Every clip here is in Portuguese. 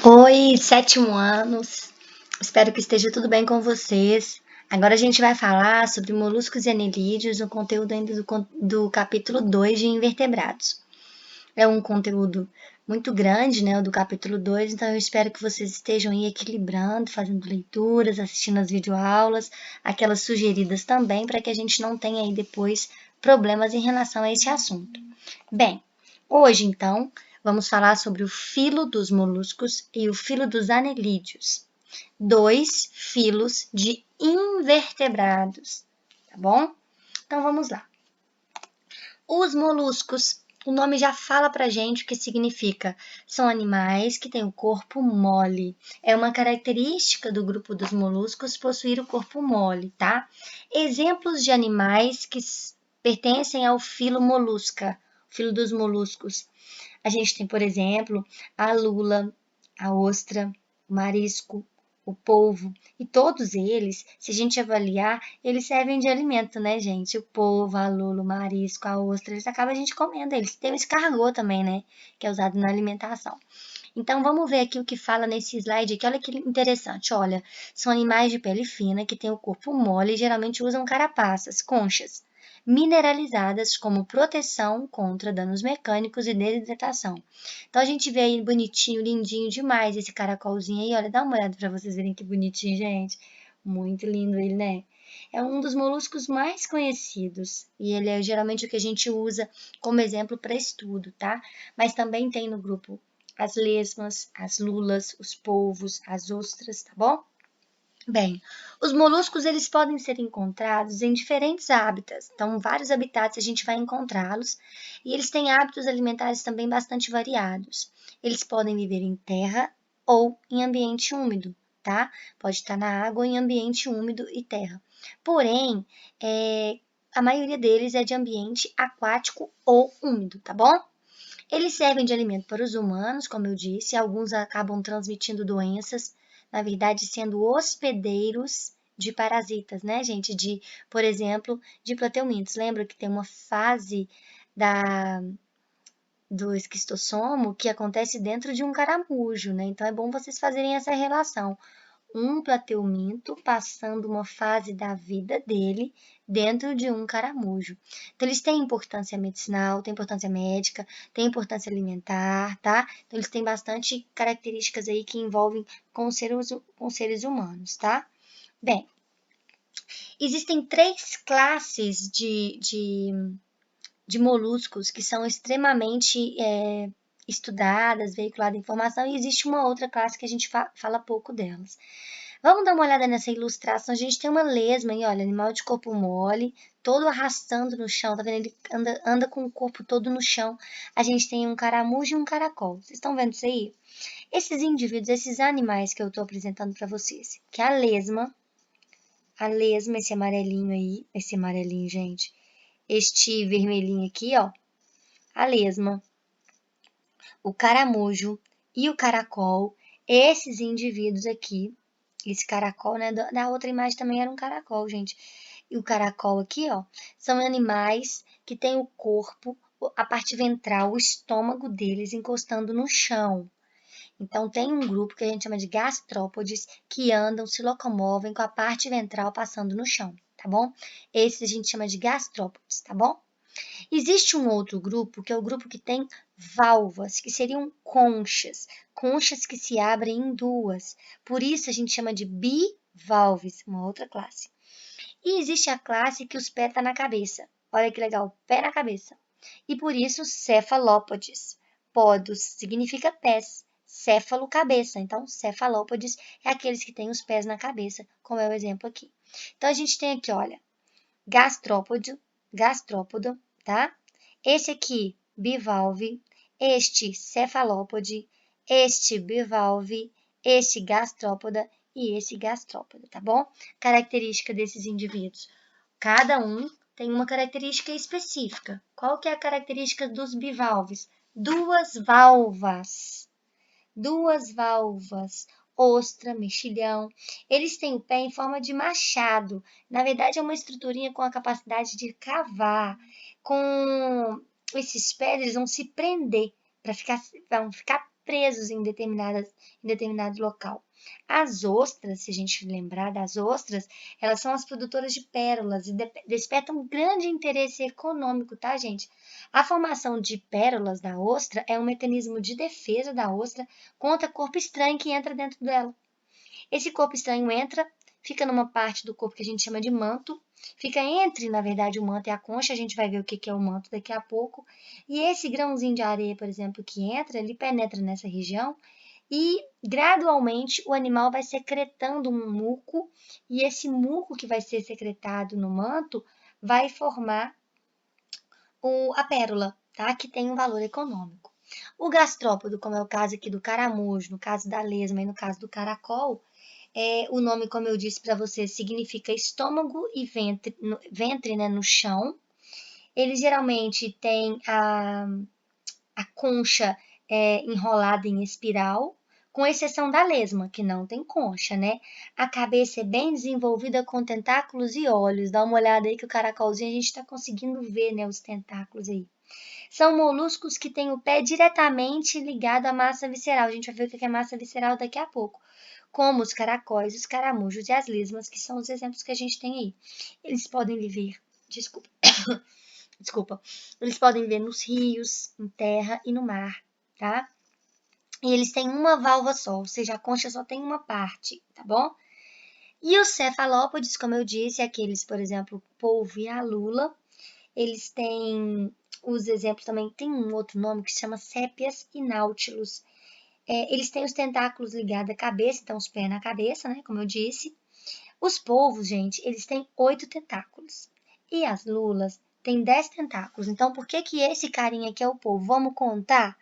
Oi, 7º anos. Espero que esteja tudo bem com vocês. Agora a gente vai falar sobre moluscos e anelídeos, o conteúdo ainda do capítulo 2 de invertebrados. É um conteúdo muito grande, né, o do capítulo 2, então eu espero que vocês estejam aí equilibrando, fazendo leituras, assistindo as videoaulas, aquelas sugeridas também, para que a gente não tenha aí depois problemas em relação a esse assunto. Bem, hoje então vamos falar sobre o filo dos moluscos e o filo dos anelídeos, dois filos de invertebrados, tá bom? Então vamos lá. Os moluscos, o nome já fala pra gente o que significa. São animais que têm o corpo mole. É uma característica do grupo dos moluscos possuir o corpo mole, tá? Exemplos de animais que pertencem ao filo molusca, filo dos moluscos. A gente tem, por exemplo, a lula, a ostra, o marisco, o polvo. E todos eles, se a gente avaliar, eles servem de alimento, né, gente? O polvo, a lula, o marisco, a ostra, eles acabam a gente comendo. Eles têm o escargot também, né? Que é usado na alimentação. Então, vamos ver aqui o que fala nesse slide aqui. Olha que interessante. Olha, são animais de pele fina que têm o corpo mole e geralmente usam carapaças, conchas, mineralizadas como proteção contra danos mecânicos e desidratação. Então, a gente vê aí bonitinho, lindinho demais esse caracolzinho aí. Olha, dá uma olhada para vocês verem que bonitinho, gente. Muito lindo ele, né? É um dos moluscos mais conhecidos e ele é geralmente o que a gente usa como exemplo para estudo, tá? Mas também tem no grupo as lesmas, as lulas, os polvos, as ostras, tá bom? Bem, os moluscos eles podem ser encontrados em diferentes hábitats. Então, vários habitats a gente vai encontrá-los e eles têm hábitos alimentares também bastante variados. Eles podem viver em terra ou em ambiente úmido, tá? Pode estar na água ou em ambiente úmido e terra. Porém, a maioria deles é de ambiente aquático ou úmido, tá bom? Eles servem de alimento para os humanos, como eu disse, alguns acabam transmitindo doenças, na verdade, sendo hospedeiros de parasitas, né, gente? Por exemplo, de plateumintos. Lembra que tem uma fase do esquistossomo que acontece dentro de um caramujo, né? Então é bom vocês fazerem essa relação um plateuminto passando uma fase da vida dele dentro de um caramujo. Então, eles têm importância medicinal, têm importância médica, têm importância alimentar, tá? Então, eles têm bastante características aí que envolvem com seres humanos, tá? Bem, existem 3 classes de moluscos que são extremamente estudadas, veiculadas informação, e existe uma outra classe que a gente fala pouco delas. Vamos dar uma olhada nessa ilustração. A gente tem uma lesma aí, olha, animal de corpo mole, todo arrastando no chão, tá vendo? Ele anda com o corpo todo no chão. A gente tem um caramujo e um caracol. Vocês estão vendo isso aí? Esses indivíduos, esses animais que eu tô apresentando para vocês, que é a lesma, esse amarelinho aí, esse amarelinho, gente, este vermelhinho aqui, ó, a lesma, o caramujo e o caracol, esses indivíduos aqui, esse caracol, né? Da outra imagem também era um caracol, gente. E o caracol aqui, ó, são animais que têm o corpo, a parte ventral, o estômago deles encostando no chão. Então, tem um grupo que a gente chama de gastrópodes que andam, se locomovem com a parte ventral passando no chão, tá bom? Esse a gente chama de gastrópodes, tá bom? Existe um outro grupo, que é o grupo que tem valvas, que seriam conchas, conchas que se abrem em duas. Por isso a gente chama de bivalves, uma outra classe. E existe a classe que os pés estão na cabeça. Olha que legal, pé na cabeça. E por isso cefalópodes. Podos significa pés, céfalo, cabeça. Então, cefalópodes é aqueles que têm os pés na cabeça, como é o exemplo aqui. Então, a gente tem aqui, olha, gastrópodo, tá? Esse aqui, bivalve, este cefalópode, este bivalve, este gastrópoda e esse gastrópoda, tá bom? Característica desses indivíduos. Cada um tem uma característica específica. Qual que é a característica dos bivalves? Duas valvas, ostra, mexilhão. Eles têm o pé em forma de machado. Na verdade, é uma estruturinha com a capacidade de cavar. Com esses pés, eles vão se prender, vão ficar presos em determinado local. As ostras, se a gente lembrar das ostras, elas são as produtoras de pérolas e despertam um grande interesse econômico, tá, gente? A formação de pérolas da ostra é um mecanismo de defesa da ostra contra corpo estranho que entra dentro dela. Esse corpo estranho entra, fica numa parte do corpo que a gente chama de manto, fica entre, na verdade, o manto e a concha, a gente vai ver o que é o manto daqui a pouco, e esse grãozinho de areia, por exemplo, que entra, ele penetra nessa região, e gradualmente o animal vai secretando um muco, e esse muco que vai ser secretado no manto vai formar a pérola, tá? Que tem um valor econômico. O gastrópodo, como é o caso aqui do caramujo, no caso da lesma e no caso do caracol, o nome, como eu disse para você, significa estômago e ventre, né, no chão. Eles geralmente têm a concha enrolada em espiral, com exceção da lesma, que não tem concha, né? A cabeça é bem desenvolvida com tentáculos e olhos. Dá uma olhada aí que o caracolzinho a gente está conseguindo ver, né, os tentáculos aí. São moluscos que têm o pé diretamente ligado à massa visceral. A gente vai ver o que é massa visceral daqui a pouco. Como os caracóis, os caramujos e as lesmas, que são os exemplos que a gente tem aí. Eles podem viver, desculpa, eles podem viver nos rios, em terra e no mar, tá? E eles têm uma válvula só, ou seja, a concha só tem uma parte, tá bom? E os cefalópodes, como eu disse, aqueles, por exemplo, polvo e a lula, eles têm, os exemplos também tem um outro nome que se chama sépias e náutilos. Eles têm os tentáculos ligados à cabeça, então os pés na cabeça, né, como eu disse. Os polvos, gente, eles têm 8 tentáculos. E as lulas têm 10 tentáculos. Então, por que que esse carinha aqui é o polvo? Vamos contar?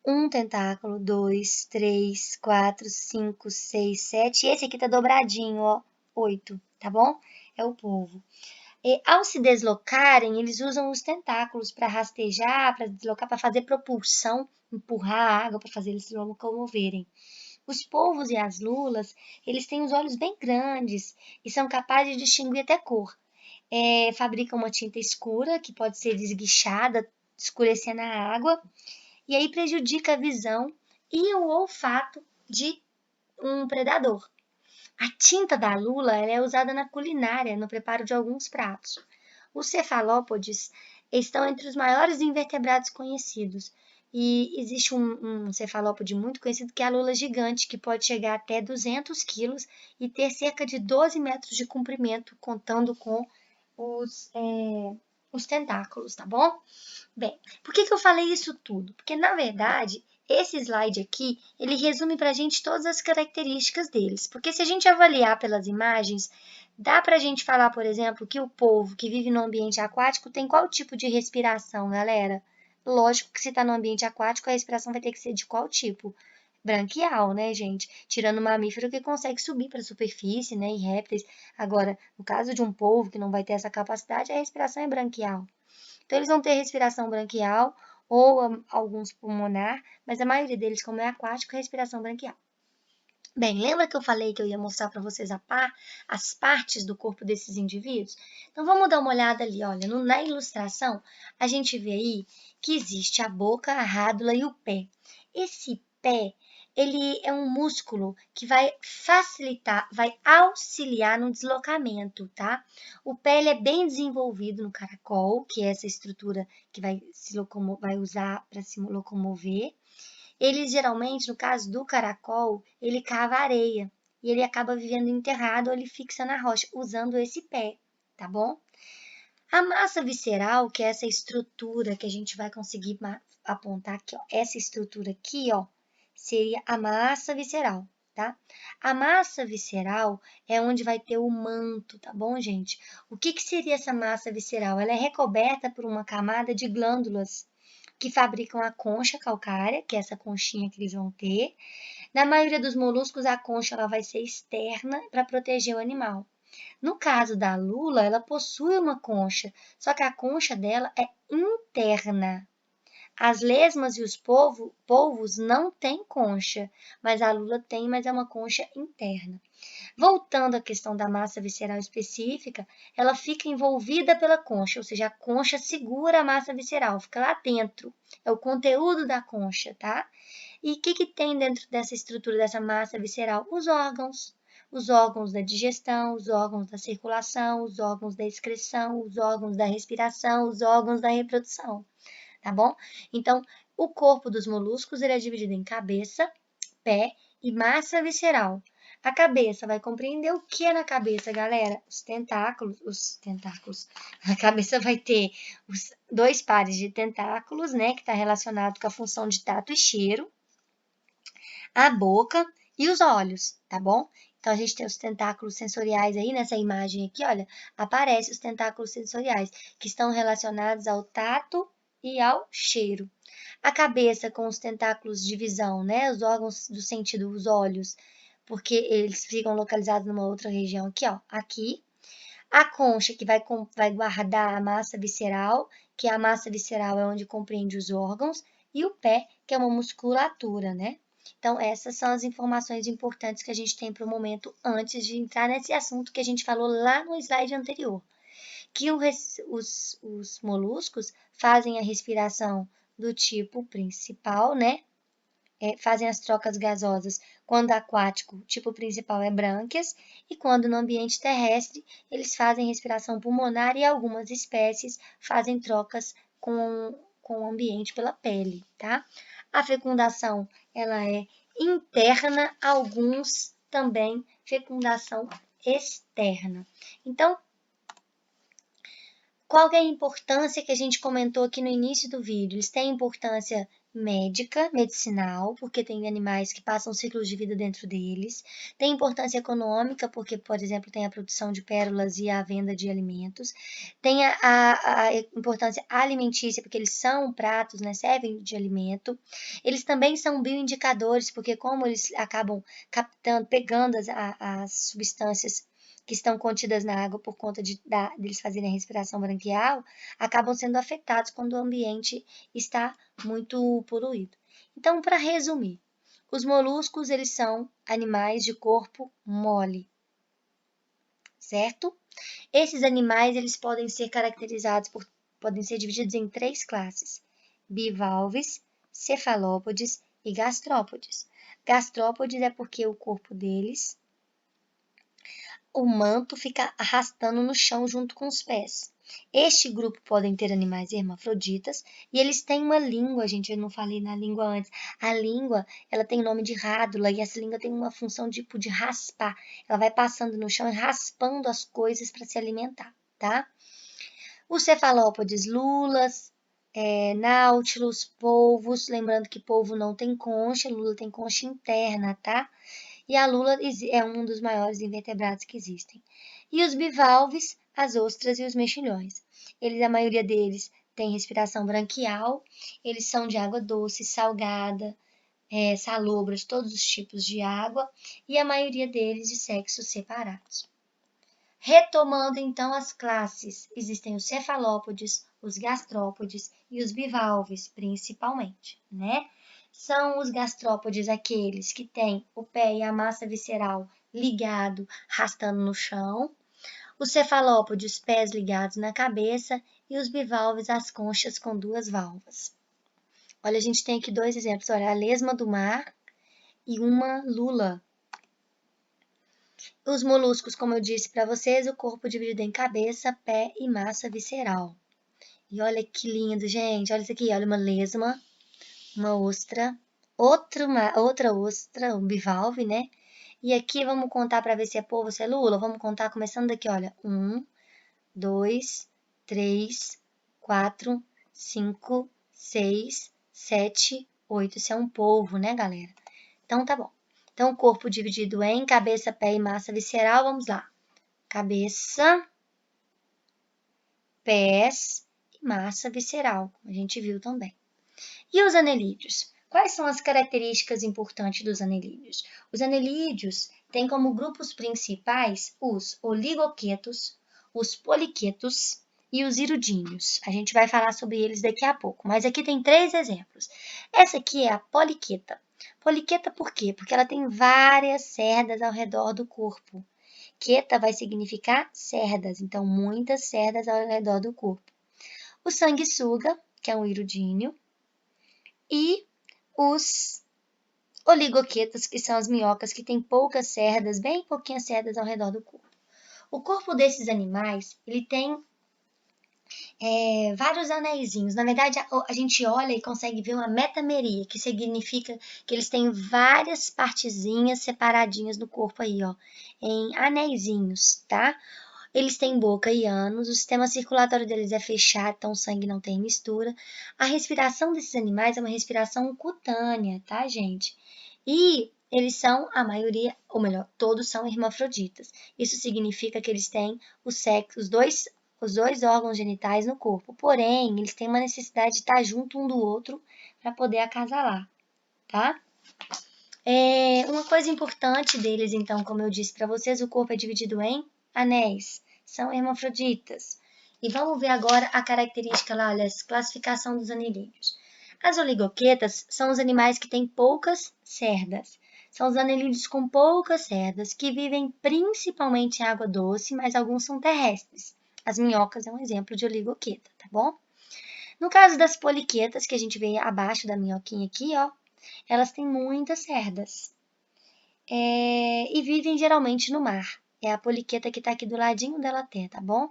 1 tentáculo, 2, 3, 4, 5, 6, 7. E esse aqui tá dobradinho, ó, 8, tá bom? É o polvo. E, ao se deslocarem, eles usam os tentáculos para rastejar, para deslocar, para fazer propulsão, empurrar a água para fazer eles se locomoverem. Os polvos e as lulas, eles têm os olhos bem grandes e são capazes de distinguir até cor. Fabricam uma tinta escura que pode ser desguichada, escurecendo a água, e aí prejudica a visão e o olfato de um predador. A tinta da lula ela é usada na culinária, no preparo de alguns pratos. Os cefalópodes estão entre os maiores invertebrados conhecidos. E existe um cefalópode muito conhecido que é a lula gigante, que pode chegar até 200 quilos e ter cerca de 12 metros de comprimento, contando com os tentáculos, tá bom? Bem, por que eu falei isso tudo? Porque, na verdade, esse slide aqui, ele resume para a gente todas as características deles. Porque se a gente avaliar pelas imagens, dá para a gente falar, por exemplo, que o polvo que vive no ambiente aquático tem qual tipo de respiração, galera? Lógico que se está no ambiente aquático, a respiração vai ter que ser de qual tipo? Branquial, né, gente? Tirando o mamífero que consegue subir para a superfície, né, e répteis. Agora, no caso de um polvo que não vai ter essa capacidade, a respiração é branquial. Então, eles vão ter respiração branquial ou alguns pulmonar, mas a maioria deles, como é aquático, é respiração branquial. Bem, lembra que eu falei que eu ia mostrar para vocês as partes do corpo desses indivíduos? Então, vamos dar uma olhada ali. Olha, na ilustração, a gente vê aí que existe a boca, a rádula e o pé. Esse pé, ele é um músculo que vai facilitar, vai auxiliar no deslocamento, tá? O pé ele é bem desenvolvido no caracol, que é essa estrutura que vai usar para se locomover. Ele geralmente, no caso do caracol, ele cava areia e ele acaba vivendo enterrado ou ele fixa na rocha, usando esse pé, tá bom? A massa visceral, que é essa estrutura que a gente vai conseguir apontar aqui, ó, essa estrutura aqui, ó, seria a massa visceral, tá? A massa visceral é onde vai ter o manto, tá bom, gente? O que seria essa massa visceral? Ela é recoberta por uma camada de glândulas que fabricam a concha calcária, que é essa conchinha que eles vão ter. Na maioria dos moluscos, a concha ela vai ser externa para proteger o animal. No caso da lula, ela possui uma concha, só que a concha dela é interna. As lesmas e os polvos não têm concha, mas a lula tem, mas é uma concha interna. Voltando à questão da massa visceral específica, ela fica envolvida pela concha, ou seja, a concha segura a massa visceral, fica lá dentro. É o conteúdo da concha, tá? E o que tem dentro dessa estrutura, dessa massa visceral? Os órgãos da digestão, os órgãos da circulação, os órgãos da excreção, os órgãos da respiração, os órgãos da reprodução, tá bom? Então, o corpo dos moluscos ele é dividido em cabeça, pé e massa visceral. A cabeça vai compreender o que na cabeça, galera? Os tentáculos. A cabeça vai ter os 2 pares de tentáculos, né? Que está relacionado com a função de tato e cheiro, a boca e os olhos, tá bom? Então, a gente tem os tentáculos sensoriais aí, nessa imagem aqui, olha, aparecem os tentáculos sensoriais, que estão relacionados ao tato e ao cheiro. A cabeça com os tentáculos de visão, né? Os órgãos do sentido, os olhos, porque eles ficam localizados numa outra região aqui, ó, aqui. A concha, que vai guardar a massa visceral, que a massa visceral é onde compreende os órgãos, e o pé, que é uma musculatura, né? Então, essas são as informações importantes que a gente tem para o momento antes de entrar nesse assunto que a gente falou lá no slide anterior. Que os moluscos fazem a respiração do tipo principal, né? Fazem as trocas gasosas quando aquático, o tipo principal é brânquias, e quando no ambiente terrestre, eles fazem respiração pulmonar e algumas espécies fazem trocas com o ambiente pela pele, tá? A fecundação, ela é interna, alguns também fecundação externa. Então, qual que é a importância que a gente comentou aqui no início do vídeo? Eles têm importância médica, medicinal, porque tem animais que passam ciclos de vida dentro deles. Tem importância econômica, porque, por exemplo, tem a produção de pérolas e a venda de alimentos. Tem a importância alimentícia, porque eles são pratos, né, servem de alimento. Eles também são bioindicadores, porque como eles acabam captando, pegando as substâncias que estão contidas na água por conta deles fazerem a respiração branquial, acabam sendo afetados quando o ambiente está muito poluído. Então, para resumir, os moluscos eles são animais de corpo mole, certo? Esses animais eles podem ser podem ser divididos em 3 classes: bivalves, cefalópodes e gastrópodes. Gastrópodes é porque o corpo deles, o manto fica arrastando no chão junto com os pés. Este grupo podem ter animais hermafroditas e eles têm uma língua, gente, eu não falei na língua antes. A língua, ela tem o nome de rádula e essa língua tem uma função tipo de raspar. Ela vai passando no chão e raspando as coisas para se alimentar, tá? Os cefalópodes, lulas, náutilos, polvos, lembrando que polvo não tem concha, lula tem concha interna, tá? E a lula é um dos maiores invertebrados que existem. E os bivalves, as ostras e os mexilhões. A maioria deles tem respiração branquial, eles são de água doce, salgada, salobra, de todos os tipos de água, e a maioria deles de sexos separados. Retomando então as classes, existem os cefalópodes, os gastrópodes e os bivalves, principalmente, né? São os gastrópodes aqueles que têm o pé e a massa visceral ligado, arrastando no chão. Os cefalópodes, pés ligados na cabeça. E os bivalves, as conchas com 2 válvulas. Olha, a gente tem aqui 2 exemplos. Olha, a lesma do mar e uma lula. Os moluscos, como eu disse para vocês, o corpo dividido em cabeça, pé e massa visceral. E olha que lindo, gente. Olha isso aqui, olha uma lesma, uma ostra, outra ostra, um bivalve, né? E aqui vamos contar para ver se é polvo ou se é lula. Vamos contar começando daqui, olha. 1, 2, 3, 4, 5, 6, 7, 8. Isso é um polvo, né, galera? Então, tá bom. Então, o corpo dividido em cabeça, pé e massa visceral. Vamos lá. Cabeça, pés e massa visceral, como a gente viu também. E os anelídeos? Quais são as características importantes dos anelídeos? Os anelídeos têm como grupos principais os oligoquetos, os poliquetos e os irudíneos. A gente vai falar sobre eles daqui a pouco, mas aqui tem 3 exemplos. Essa aqui é a poliqueta. Poliqueta por quê? Porque ela tem várias cerdas ao redor do corpo. Queta vai significar cerdas, então muitas cerdas ao redor do corpo. O sanguessuga, que é um irudíneo, e os Oligoquetas, que são as minhocas que têm poucas cerdas, bem pouquinhas cerdas ao redor do corpo. O corpo desses animais, ele tem vários anéisinhos. Na verdade, a gente olha e consegue ver uma metameria, que significa que eles têm várias partezinhas separadinhas no corpo aí, ó, em anéisinhos, tá? Eles têm boca e ânus, o sistema circulatório deles é fechado, então o sangue não tem mistura. A respiração desses animais é uma respiração cutânea, tá, gente? E eles são, a maioria, ou melhor, todos são hermafroditas. Isso significa que eles têm o sexo, os dois órgãos genitais no corpo. Porém, eles têm uma necessidade de estar junto um do outro para poder acasalar, tá? Uma coisa importante deles, então, como eu disse para vocês, o corpo é dividido em anéis, são hermafroditas. E vamos ver agora a característica lá, a classificação dos anelídeos. As oligoquetas são os animais que têm poucas cerdas. São os anelídeos com poucas cerdas, que vivem principalmente em água doce, mas alguns são terrestres. As minhocas é um exemplo de oligoqueta, tá bom? No caso das poliquetas, que a gente vê abaixo da minhoquinha aqui, ó, elas têm muitas cerdas e vivem geralmente no mar. É a poliqueta que está aqui do ladinho dela até, tá bom?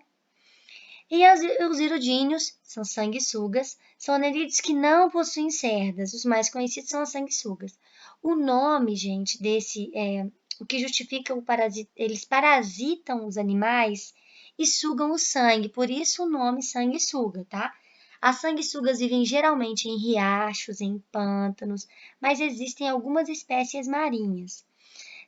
E os irudíneos, são sanguessugas, são anelídeos que não possuem cerdas. Os mais conhecidos são as sanguessugas. O nome, gente, o que justifica eles parasitam os animais e sugam o sangue, por isso o nome sanguessuga, tá? As sanguessugas vivem geralmente em riachos, em pântanos, mas existem algumas espécies marinhas.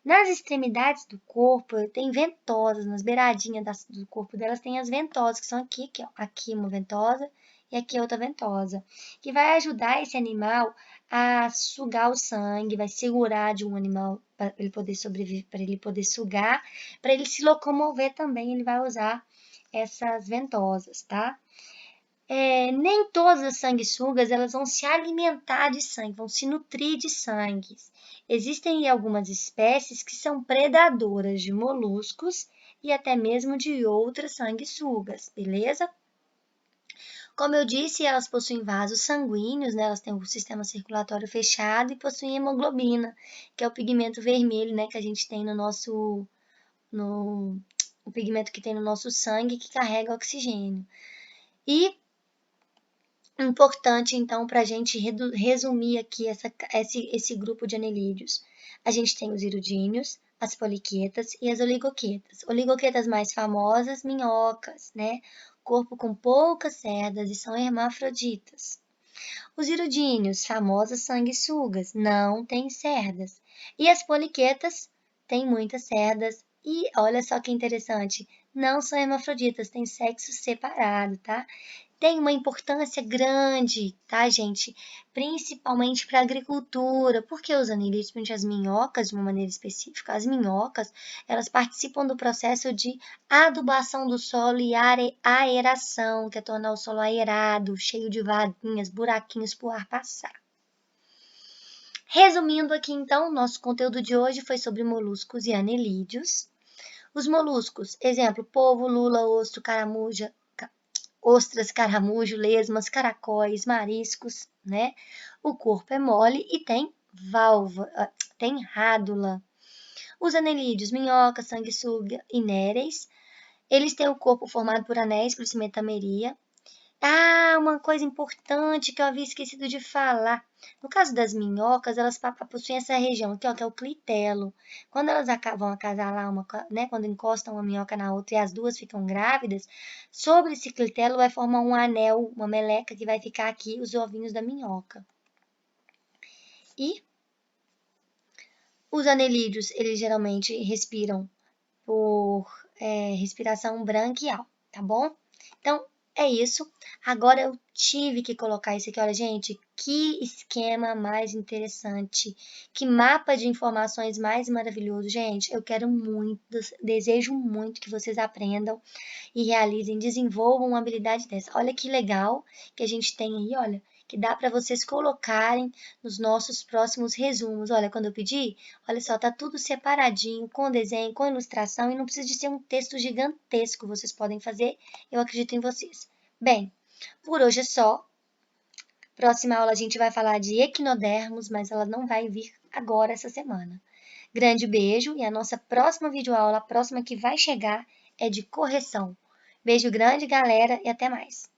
Nas extremidades do corpo, tem ventosas, nas beiradinhas do corpo delas tem as ventosas, que são aqui, ó, aqui uma ventosa e aqui outra ventosa, que vai ajudar esse animal a sugar o sangue, vai segurar de um animal para ele poder sobreviver, para ele poder sugar, para ele se locomover também, ele vai usar essas ventosas, tá? Nem todas as sanguessugas elas vão se alimentar de sangue, vão se nutrir de sangue. Existem algumas espécies que são predadoras de moluscos e até mesmo de outras sanguessugas, beleza? Como eu disse, elas possuem vasos sanguíneos, né? Elas têm o sistema circulatório fechado e possuem hemoglobina, que é o pigmento vermelho, né? Que a gente tem o pigmento que tem no nosso sangue que carrega oxigênio. E importante, então, para a gente resumir aqui esse grupo de anelídeos. A gente tem os irudíneos, as poliquetas e as oligoquetas. Oligoquetas mais famosas, minhocas, né? Corpo com poucas cerdas e são hermafroditas. Os irudíneos, famosas sanguessugas, não têm cerdas. E as poliquetas têm muitas cerdas e, olha só que interessante, não são hermafroditas, têm sexo separado, tá? Tem uma importância grande, tá, gente? Principalmente para a agricultura, porque os anelídeos, principalmente as minhocas, de uma maneira específica, as minhocas, elas participam do processo de adubação do solo e aeração, que é tornar o solo aerado, cheio de vaguinhas, buraquinhos para o ar passar. Resumindo aqui, então, nosso conteúdo de hoje foi sobre moluscos e anelídeos. Os moluscos, exemplo, polvo, lula, ostro, caramuja, ostras, caramujo, lesmas, caracóis, mariscos, né? O corpo é mole e tem tem rádula. Os anelídeos, minhoca, sanguessuga e néreis, eles têm o corpo formado por anéis, por isso metameria. Uma coisa importante que eu havia esquecido de falar. No caso das minhocas, elas possuem essa região aqui, ó, que é o clitelo. Quando elas vão acasalar, né, quando encostam uma minhoca na outra e as duas ficam grávidas, sobre esse clitelo vai formar um anel, uma meleca que vai ficar aqui os ovinhos da minhoca. E os anelídeos, eles geralmente respiram por respiração branquial, tá bom? Então, é isso. Agora eu tive que colocar isso aqui. Olha, gente, que esquema mais interessante. Que mapa de informações mais maravilhoso. Gente, eu quero muito, desejo muito que vocês aprendam e realizem, desenvolvam uma habilidade dessa. Olha que legal que a gente tem aí, olha, que dá para vocês colocarem nos nossos próximos resumos. Olha, quando eu pedi, olha só, tá tudo separadinho, com desenho, com ilustração, e não precisa de ser um texto gigantesco. Vocês podem fazer, eu acredito em vocês. Bem, por hoje é só. Próxima aula a gente vai falar de equinodermos, mas ela não vai vir agora essa semana. Grande beijo e a nossa próxima videoaula, a próxima que vai chegar, é de correção. Beijo grande, galera, e até mais!